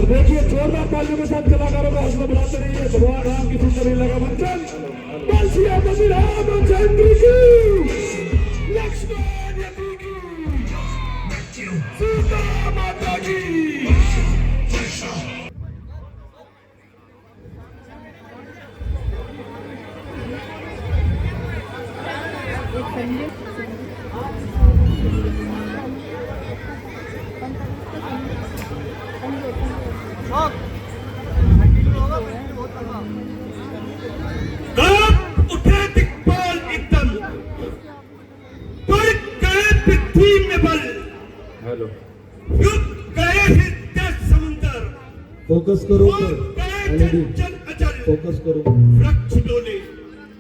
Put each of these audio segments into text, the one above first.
और देखिए जोरदार तालियों के साथ कलाकारों का हौसला बढ़ाते रहिए। भगवान राम की सुंदरी लगा मंचन बलसिया मंदिर रामचंद्र की, लक्ष्मण यति की, सीता माता की। उठे दिक्पाल एकदम, पड़ गए पृथ्वी में बल, हेलो युग गए हृदय समुंदर, फोकस करो गए चंचल अचल, फोकस करो। वृक्ष डोले,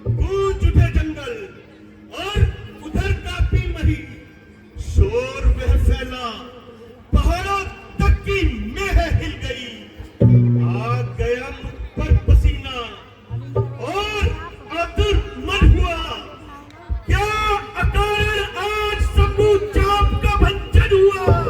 गूंज उठे जंगल, और उधर कापी मही, शोर वह फैला, पहाड़ों तक की मेह हिल गई। आ गया मुख पर पसीना और आतुर मन हुआ, क्या अकारण आज सबू चाप का भंजन हुआ।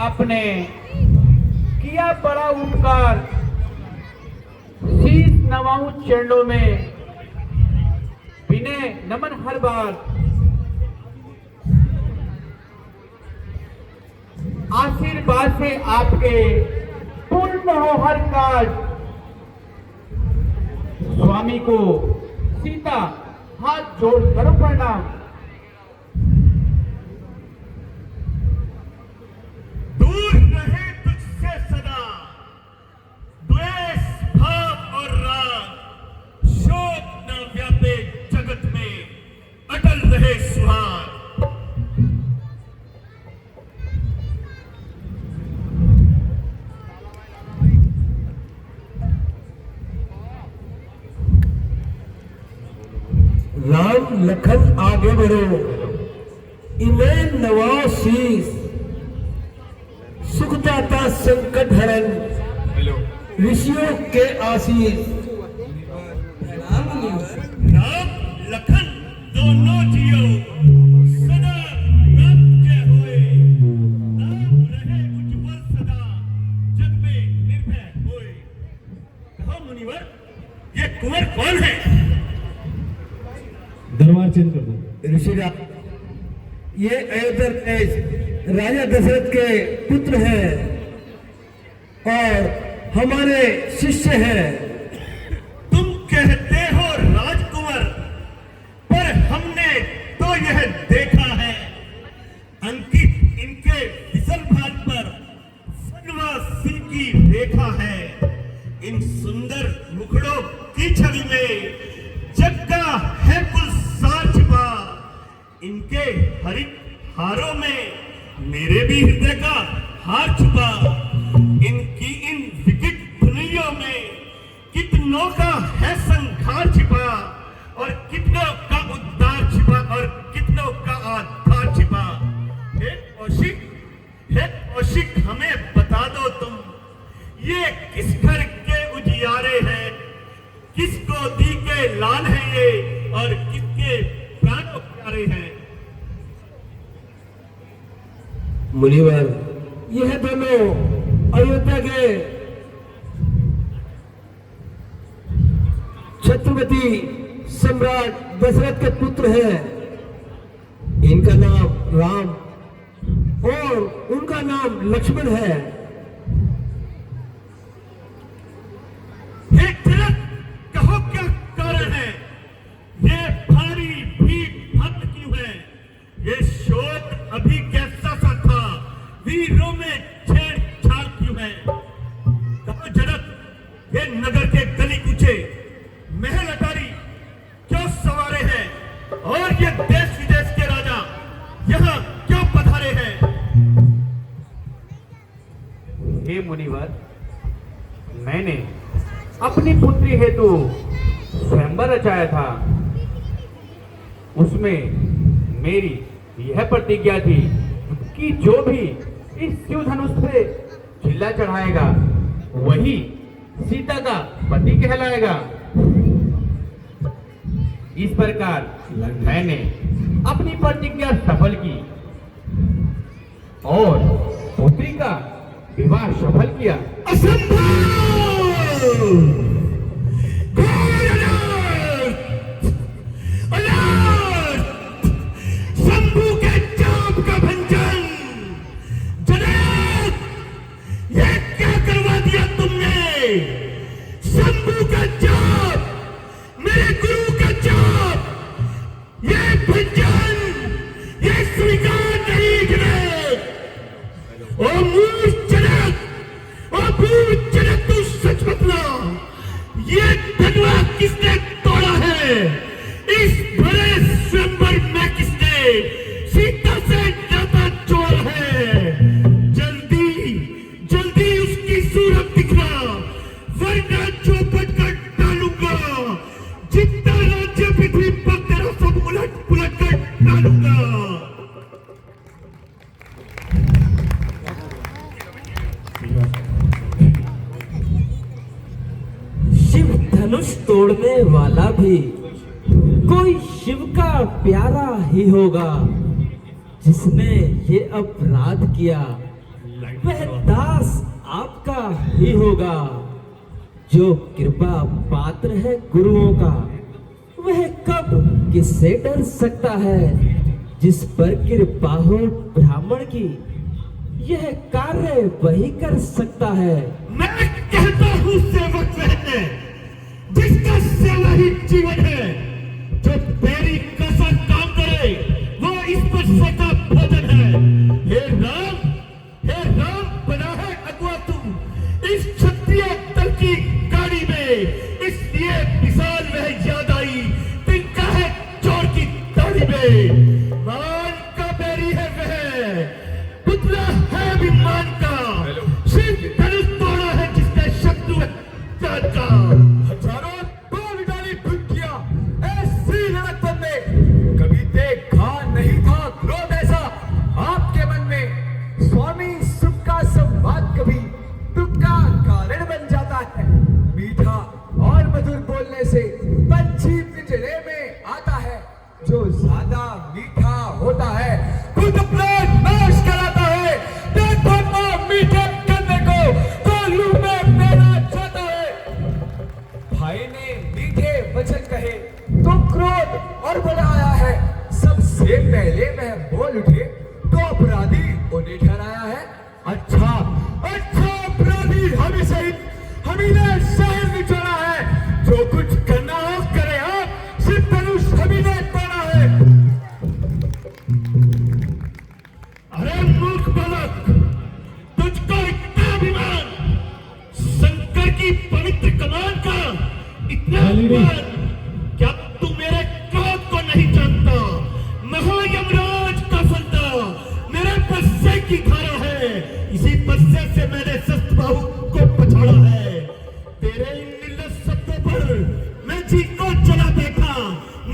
आपने किया बड़ा उपकार, शीश नवाऊं चरणों में, विनय नमन हर बार। आशीर्वाद से आपके पूर्ण हो हर काज। स्वामी को सीता हाथ जोड़ करो प्रणाम। दूर रहे तुझसे सदा द्वेष भाव और राग, शोक न व्यापे जगत में, अटल रहे सुहाग। राम लखन आगे बढ़ो, इन्हें नवाओ शीश, सुखदाता संकट हरण, ऋषियों के आशीष। राम लखन दोनों जियो, सदा राम जय होए। राम रहे उज्ज्वल सदा, जग में निर्भय होए। कहो मुनिवर, ये कुंवर कौन है? दरबार चेंज कर दो। ऋषिराज, ये अयोध्या देश राजा दशरथ के पुत्र हैं और हमारे शिष्य हैं। तुम कहते हो राजकुंवर, पर हमने तो यह देखा है, अंकित इनके विसल भाल पर वनवासी की रेखा है। इन सुंदर मुखड़ों की छवि में जग का है कुल सार छिपा। इनके हरित हारों में मेरे भी हृदय का हार छुपा। इनकी इन विकट धुनियों में कितनों का है संघार छिपा, और कितनों का उद्धार छिपा, और कितनों का आधार छिपा। हे कौशिक, हमें बता दो तुम, ये किस घर के उजियारे हैं, किसको दी के लाल है ये, और किसके प्राणों प्यारे हैं। मुनिवर, यह दोनों अयोध्या के छत्रपति सम्राट दशरथ के पुत्र हैं। इनका नाम राम और उनका नाम लक्ष्मण है। हे तिलक, कहो क्या कारण है? ये भारी भीड़ और ये देश विदेश के राजा यहाँ क्यों पधारे हैं? हे मुनिवर, मैंने अपनी पुत्री हेतु स्वयंवर रचाया था। उसमें मेरी यह प्रतिज्ञा थी कि जो भी इस शिव धनुष पे चिल्ला चढ़ाएगा वही सीता का पति कहलाएगा। इस प्रकार मैंने अपनी प्रतिज्ञा सफल की और पुत्री का विवाह सफल किया। शंभू के चाप का भंजन! जनाब, ये क्या करवा दिया तुमने? शंभू का चाप, मेरे गुरु का चाप, ये भंजन, ये स्वीकार नहीं करें। ओ मूर्ख जनक, ओ मूर्ख जनक, तू सच बतला, ये धनवा किसने तोड़ा है? इस बड़े स्वयंवर में किसने सीता से नाता जोड़ा है? जल्दी जल्दी उसकी सूरत दिखला, वरना चौपट कर डालूंगा। जितना राज्य पृथ्वी पर तेरा सब उलट पुलट कर डालूंगा। शिव धनुष तोड़ने वाला भी कोई शिव का प्यारा ही होगा। जिसने ये अपराध किया वह दास आपका ही होगा। जो कृपा पात्र है गुरुओं का वह कब किससे डर सकता है? जिस पर कृपा हो ब्राह्मण की यह कार्य वही कर सकता है। मैं कहता हूँ सेवक रहने, जिसका सेवा ही जीवन है। जो तेरी कसम काम करे वो इस पर का भोजन है। हे राम बना है अगुआ तू इस क्षत्रिय दल की गाड़ी में, इसलिए विशाल वह याद आई तिनका है चोर की दाढ़ी में। मान का बैरी है वह, पुतला है अभिमान का। शिव धनुष तोड़ा है जिसने शत्रु जात का। हजारों तोड़ डाली फुटकियां ऐसी लड़कपन में कभी देखा नहीं था क्रोध ऐसा आपके मन में। स्वामी सुख का संवाद कभी दुख का कारण बन जाता है। मीठा और मधुर बोलने से पंछी पिंजरे में आता है। जो ज्यादा मीठा होता है खुद अपना नाश कराता है। देखो ना मीठे करने को तो लू में मेरा चाहता है। भाई ने मीठे वचन कहे तो क्रोध और बढ़ाया है। सबसे पहले वह बोल उठे तो अपराधी उन्हें ठहराया है। अच्छा अपराधी हम ही सही, हम ही ने शहर निचोड़ा है। जो कुछ करना हो करे आप, सिर्फ धनुष हम ही ने तोड़ा है। अरे मूर्ख बालक, तुझको इतना अभिमान, शंकर की पवित्र कमान का इतना अभिमान, क्या तू मेरे क्रोध को नहीं जानता? महायमराज का फंदा मेरे पस्से की धारा है। इसी पस्से से मैंने शस्त्र बाहु को पछाड़ा है। तेरे इन निर्लज शब्दों पर मैं जीत को चला बैठा।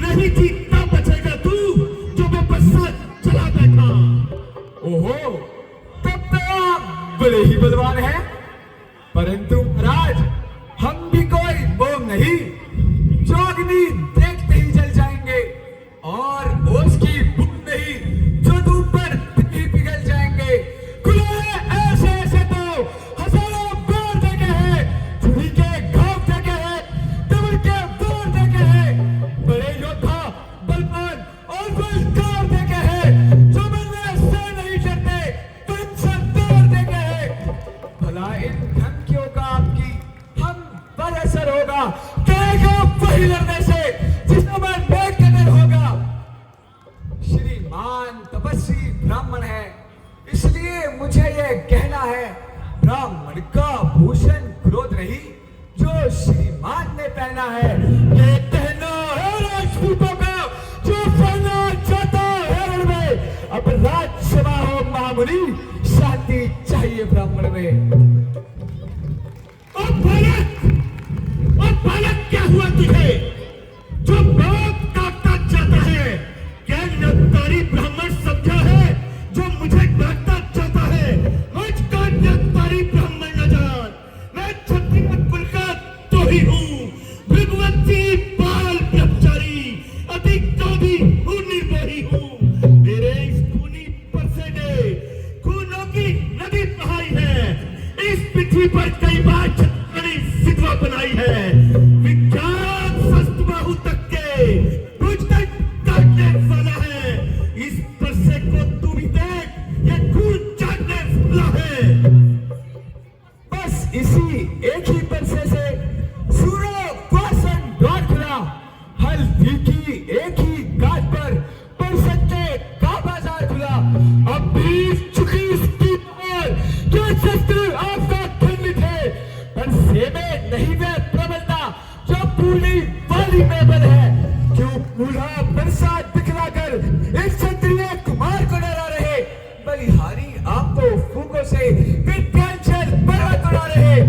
नहीं जीतना बचेगा तू जो मैं पस्सा चला बैठा। ओहो, तब तो आप बड़े ही बलवान हैं। परंतु महाराज, हम भी कोई बोम नहीं जो अग्नि देखते ही जल जाएंगे, और ओस की बूंद नहीं जो धूप पर ही पिघल जाएंगे। खुले ऐसे ऐसे तो हजारों बार देखे हैं, छुरी के घाव देखे हैं, तमर के बोर देखे हैं। बड़े योद्धा बलवान और बलकार देखे हैं, जो मरने से नहीं डरते तुम सरदार देखे हैं। भला इन धमकियों का आपकी हम पर असर होगा? कहेगा वही लड़ने से जिसमें मैं नेक कदर होगा। श्रीमान तपस्वी ब्राह्मण है, इसलिए मुझे यह कहना है। ब्राह्मण का भूषण क्रोध नहीं जो श्रीमान ने पहना है। ये कहना है राजपूतों का जो कल फीकी एक ही गाज पर सच्चे का बाजार खुला। अब बीत चुकी इसकी उम्र, क्या शस्त्र आपका खंड थे, पर सेवे नहीं वह प्रबलता जो पूरी वाली में बल है। क्यों बूढ़ा बरसात दिखलाकर एक क्षत्रिय कुमार को डरा रहे, बलिहारी आप तो फूकों से विंध्याचल पर्वत उड़ा रहे।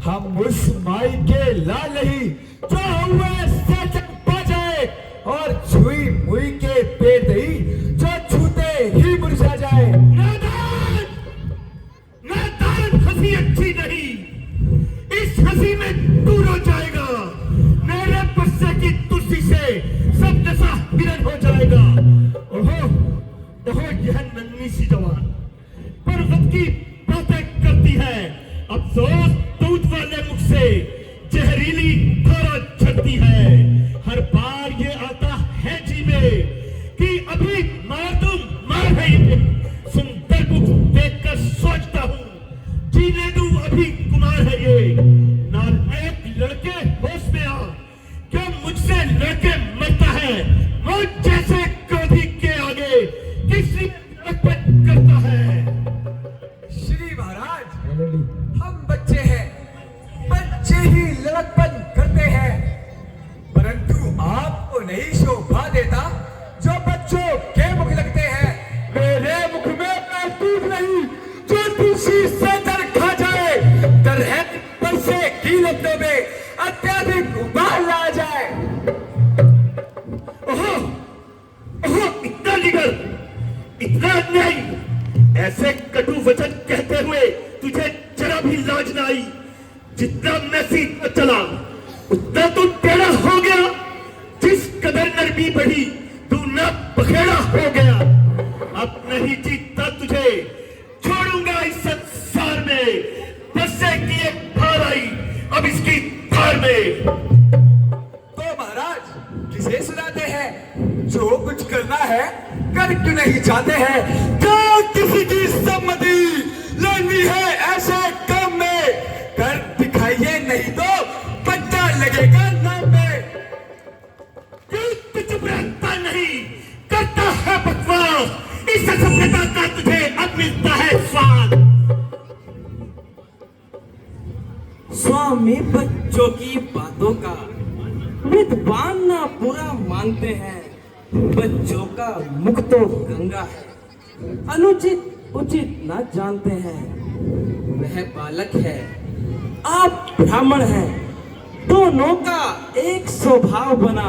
हम उस माई के लाल नहीं जो हुए साचक पा जाए, और छुई मुई के पेट दही जो छूते ही मुरझा जाए। नादान, नादान हंसी अच्छी नहीं, इस हंसी में दूर हो जाएगा। मेरे बच्चे की तुलसी से सब नशा हिरन हो जाएगा। ओहो ओहो, यह नन्ही सी जवान पर्वत की बातें करती है। अफसोस दूध वाले मुख से जहरीली धारा झड़ती है। हर बार ये आता है जी में कि अभी मार दूं, मार है ये। सुंदर मुख देखकर सोचता हूँ, जीने दूं अभी कुमार है ये। नालायक लड़के होश में आ, क्या मुझसे लड़के मरता है। वो जैसे क्रोधी के आगे किसी लड़कपन करता है। श्री महाराज, हम बच्चे हैं, बच्चे ही लड़कपन करते हैं, परंतु आपको नहीं शोभा देता जो बच्चों के मुख लगते हैं। मेरे मुख में महसूस नहीं जो तुलसी से दर खा जाए, दर है पर से की लपटों में अत्याधिक उबाल ला जाए। ओहो ओहो, इतना निगल, इतना अन्याय। ऐसे कटु वचन कहते हुए तुझे जरा भी लाज न आई। जितना मैं सीधा चला उतना तू टेढ़ा हो गया। जिस कदर नरमी बढ़ी तू न बखेड़ा हो गया। अब नहीं जीतता तुझे, छोड़ूंगा इस संसार में। बसे की एक धार आई, अब इसकी धार में। तो महाराज किसे सुनाते हैं, जो कुछ करना है कर क्यों नहीं चाहते हैं। क्या किसी की सम्मति लेनी है ऐसे काम में, कर दिखाइए नहीं तो पत्ता लगेगा नाम में। तू चुप रहता नहीं, करता है बकवास। इस सभ्यता का तुझे अब मिलता है स्वाद। स्वामी बच्चों की बातों का विद्वान ना बुरा मानते हैं। बच्चों का मुख तो गंगा है, अनुचित उचित ना जानते हैं। वह बालक है, आप ब्राह्मण हैं, दोनों का एक स्वभाव बना।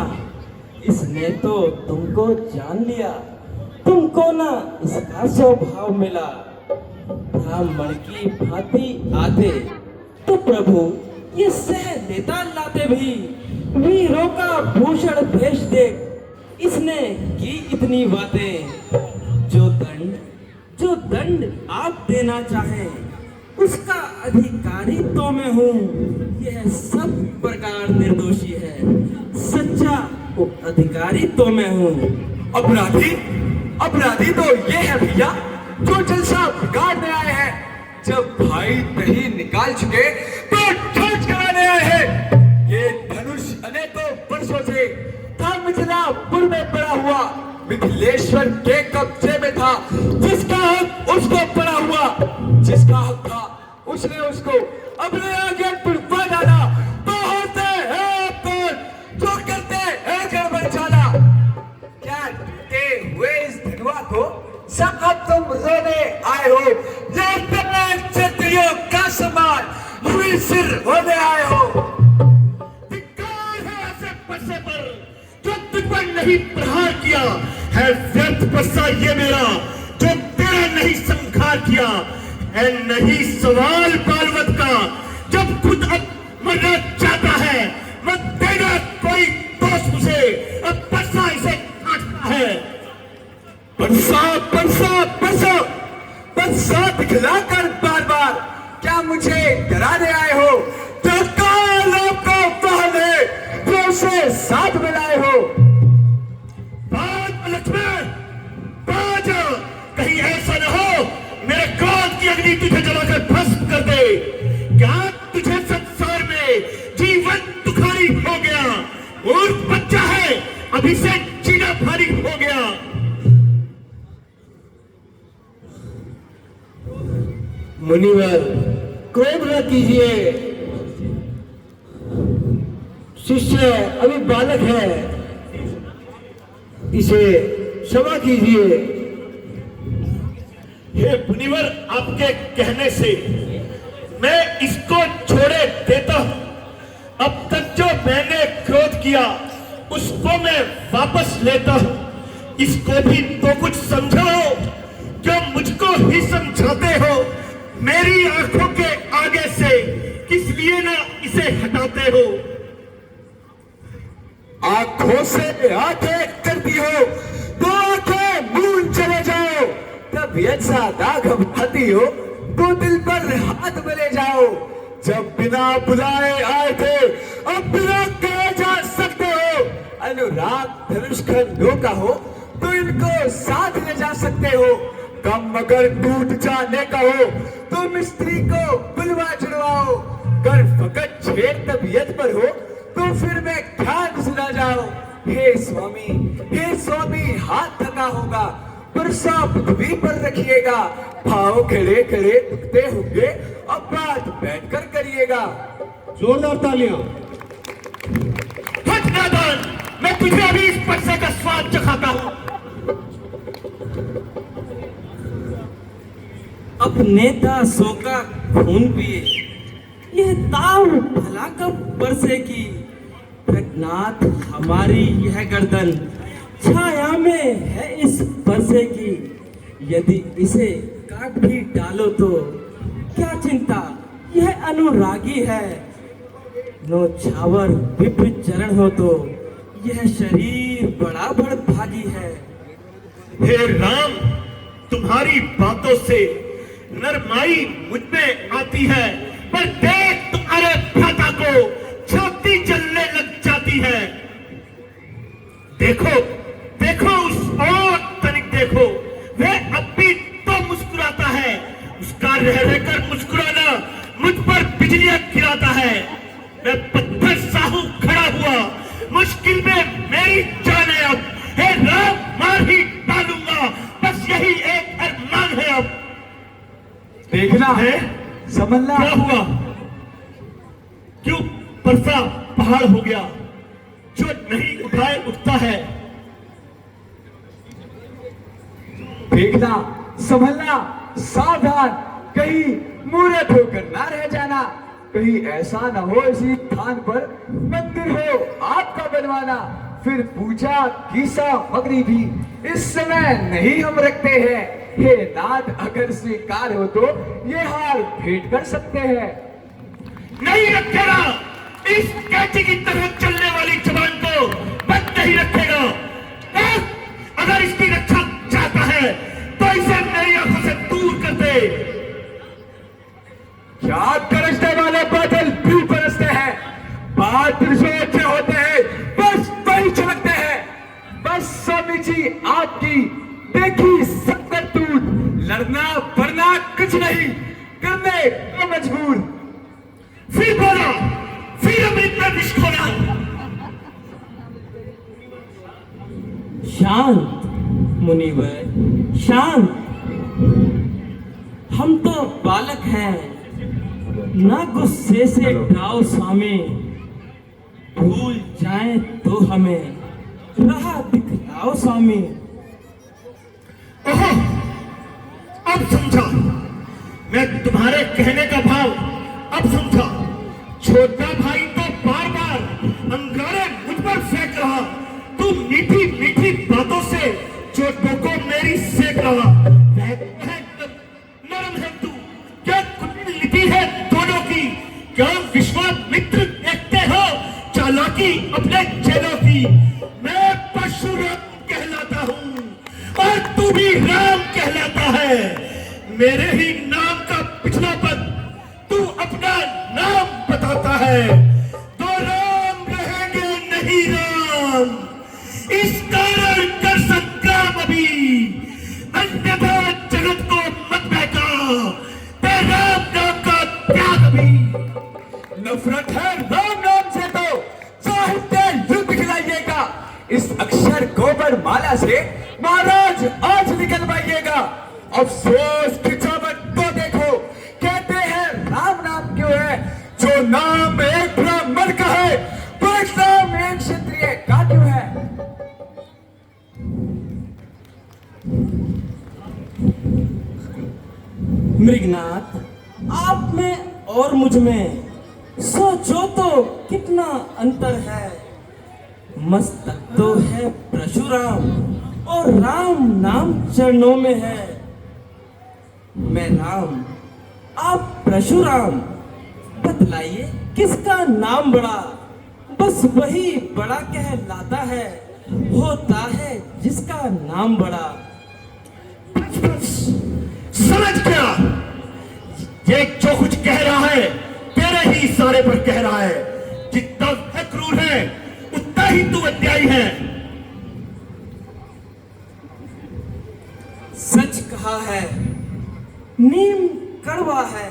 इसने तो तुमको जान लिया, तुमको ना इसका स्वभाव मिला। ब्राह्मण की भांति आते तो प्रभु ये सह लेता लाते भी। वीरों का भूषण भेष देख इसने की इतनी बातें। जो दंड आप देना चाहें उसका अधिकारी तो मैं हूँ। यह सब प्रकार निर्दोषी है, सच्चा अधिकारी तो मैं हूँ। अपराधी तो ये है भैया जो जलसा बिगाड़ने आए हैं। जब भाई दही निकाल चुके तो ठोस कराने आए हैं। ये धनुष अनेकों वर्षों से था मिथिलापुर में पड़ा हुआ, मिथिलेश्वर के कब्जे में था। जिसका हक उसको पड़ा हुआ, जिसका हक था उसने उसको अपने आगे तुड़वा डाला। तो होते हैं अपन जो करते हैं गड़बड़ चाला। क्या टूटे हुए इस धनुआ को सब अब तुम रोने आए हो, या तमाम क्षत्रियों का सम्मान हुई सिर होने आए हो। धिक्कार है ऐसे बच्चे पर जो तुझ पर नहीं प्रहार किया है। व्यर्थ बच्चा ये मेरा जो तेरा नहीं संघार किया है। नहीं सवाल बालवत का जब खुद अब मरना चाहता है। मत देना कोई दोस्त उसे, अब बच्चा इसे काटता है। बरसा दिखलाकर बार बार क्या मुझे डराने आए हो। तो काल आपको पहले जो से साथ मिलाए हो। बात लक्ष्मण बाज, कहीं ऐसा न हो मेरे क्रोध की अग्नि तुझे जलाकर भस्म कर दे। क्या तुझे संसार में जीवन दुखारी हो गया और बच्चा है, अभी से जीना भारी हो गया। मुनिवर, क्रोध न कीजिए। शिष्य अभी बालक है, इसे क्षमा कीजिए। हे मुनिवर, आपके कहने से मैं इसको छोड़े देता हूं। अब तक जो मैंने क्रोध किया उसको मैं वापस लेता हूं। इसको भी तो कुछ समझाओ, जो मुझको ही समझाते हो। मेरी आंखों के आगे से किस लिए ना इसे हटाते हो? आंखों से आंखें करती हो तो आंखें मूंद चले जाओ। तबीयत सा दाग भाती हो तो दिल पर हाथ मले जाओ। जब बिना बुलाए आए थे, अब बिना कहे जा सकते हो। अनुराग धनुष खंडों का हो तो इनको साथ ले जा सकते हो। कम अगर टूट जाने का हो तो मिस्त्री को बुलवा चढ़वाओ। कर फकत छेड़ तबीयत पर हो तो फिर मैं ख्याल सुना जाओ। हे स्वामी, हाथ थका होगा पर सांप पृथ्वी पर रखिएगा। भाव खड़े खड़े दुखते होंगे, अब बात बैठकर करिएगा। जोरदार तालियां। हट नादान, मैं तुझे अभी इस परसे का स्वाद चखाता हूं। अपने दासों का खून पिए, यह ताव भला कब बरसे की। प्रज्ञात हमारी यह गर्दन छाया में है इस परसे की। यदि इसे काट भी डालो तो क्या चिंता, यह अनुरागी है। नौछावर विप्र चरण हो तो यह शरीर बड़ा बड़भागी है। हे राम, तुम्हारी बातों से नरमाई मुझ में आती है, पर देख तुम्हारे भ्राता को छाती जलने लग जाती है। देखो देखो, उस और तनिक देखो, वह अब भी तो मुस्कुराता है। उसका रह रहकर मुस्कुराना मुझ पर बिजलियां गिराता है। मैं पत्थर साहू खड़ा हुआ, मुश्किल में मेरी जान है अब। हे राम, मार ही डालूंगा, बस यही एक अरमान है अब। देखना है समझना। क्या हुआ? क्यों परसा पहाड़ हो गया? जो नहीं उठाए उठता है। देखना समझना, सावधान, कहीं मूर्ख होकर ना रह जाना। कहीं ऐसा ना हो इसी स्थान पर मंदिर हो आपका बनवाना। फिर पूजा की सामग्री भी इस समय नहीं हम रखते हैं। हे नाथ, अगर स्वीकार हो तो ये हार भेंट कर सकते हैं। नहीं रखेगा, इस कैची की तरह चलने वाली जवान को बंद नहीं रखेगा। अगर इसकी रक्षा चाहता है तो इसे मेरी आंखों से दूर कर दे। क्या गरजने वाले बादल भी बरसते हैं, बादल जो अच्छे होते हैं बस वही चमकते हैं। बस स्वामी जी आपकी देखी सब करतूत, लड़ना पड़ना कुछ नहीं, करने को मजबूर। फिर बोला, फिर अमृत में विष खोला। शांत मुनिवर, शांत। हम तो बालक हैं, ना गुस्से से डराओ स्वामी। भूल जाए तो हमें राह दिखलाओ स्वामी। ओहो, अब समझा, मैं तुम्हारे कहने का भाव अब समझा। छोटा भाई तो बार बार अंगारे मुझ पर फेंक रहा, तू मीठी मीठी बातों से चोटों को मेरी सेक रहा। नरम है तू, क्या कूटनीति है दोनों की? क्या विश्वामित्र देखते हो चालाकी अपने चेलों की? मैं परशुराम कहलाता हूँ और तू भी राम कहलाता है। मेरे ही नाम का पिछलापन तू अपना नाम बताता है। तो राम रहेंगे नहीं राम, इस कारण कर संग्राम अभी। अन्यथा जगत को मत बहका, तेरा राम नाम का त्याग अभी। नफरत है राम नाम से तो साहित्य युद्ध खिलाइएगा। इस अक्षर गोबर माला से महाराज आज निकलवाइएगा। अफसोस खिंचावट तो देखो, कहते हैं राम नाम क्यों है, जो नाम एक ब्राह्मण का है वो एक नाम एक क्षत्रिय का क्यों है। मृगनाथ, आप में और मुझ में सोचो तो कितना अंतर है। मस्तक तो है परशुराम और राम नाम चरणों में है। मैं राम, आप परशुराम, बतलाइए किसका नाम बड़ा। बस वही बड़ा कहलाता है, होता है जिसका नाम बड़ा। समझ गया, ये जो कुछ कह रहा है तेरे ही इशारे पर कह रहा है। जितना वह क्रूर है उतना ही तू अन्यायी है। सच कहा है, नीम कड़वा है,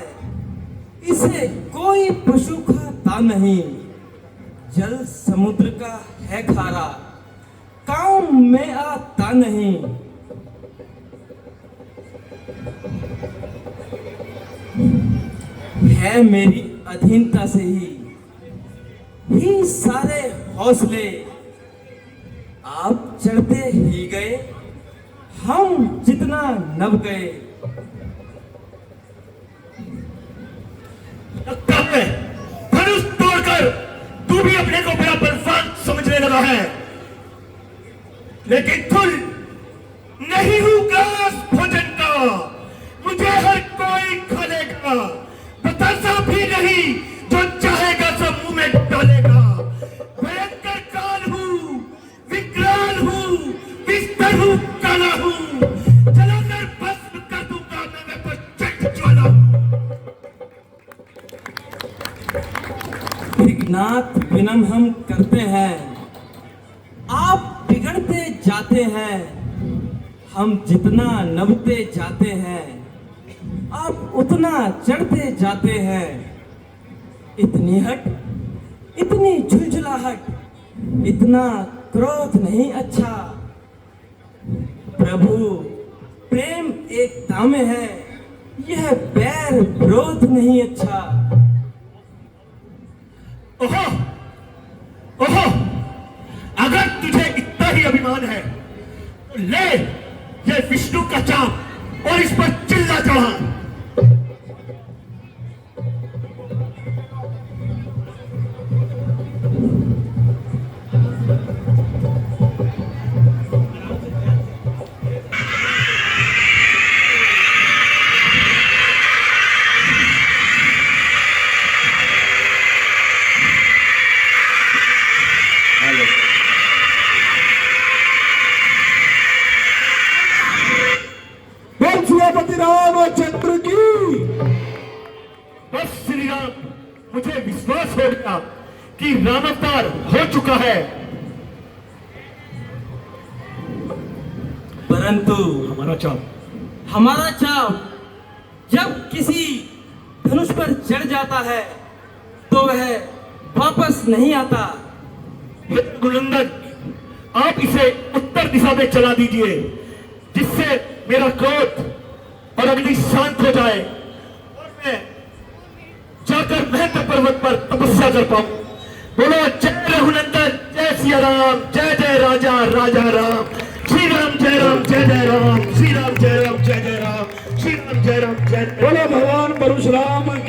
इसे कोई पशु खाता नहीं। जल समुद्र का है खारा, काम में आता नहीं। है मेरी अधीनता से ही सारे हौसले। आप चढ़ते ही गए, हम जितना नभ गए। लगता है धनुष तोड़कर तू भी अपने को बड़ा बलवान समझने लगा है, लेकिन तुल नहीं हूं ग्रास भोजन का, मुझे हर कोई खा लेगा। बतासा भी नहीं, जो चाहेगा सब मुंह में डालेगा। भयंकर काल हूं, विकराल हूं, विस्तर हूं, काला हूं, जलाकर भस्म कर दूंगा मैं प्रचंड ज्वाला। मृगनाथ, विनम हम करते हैं, आप बिगड़ते जाते हैं। हम जितना नभते जाते हैं, आप उतना चढ़ते जाते हैं। इतनी हट, इतनी झुलझुलाहट, इतना क्रोध नहीं अच्छा। प्रभु, प्रेम एकता में है, यह बैर विरोध नहीं अच्छा। ओहो, ओहो, अगर तुझे इतना ही अभिमान है तो ले ये विष्णु का चाप और इस पर चिल्ला चढ़ा। बोल सियापति रामचंद्र की। बस श्री राम, मुझे विश्वास हो गया कि रामावतार हो चुका है। परंतु हमारा चाप जब किसी धनुष पर चढ़ जाता है तो वह वापस नहीं आता। गुलंदन, आप इसे उत्तर दिशा में चला दीजिए, जिससे मेरा क्रोध और अग्नि शांत हो जाए और मैं जाकर महत्व पर्वत पर तपस्या कर पाऊं। बोलो जय रघुनंदन, जय सिया राम, जय जय राजा राजा राम, श्री राम जय राम, जय जय राम, श्री राम जय राम, जय जय राम, श्री राम जय राम, जय जय। बोलो भगवान परशुराम की।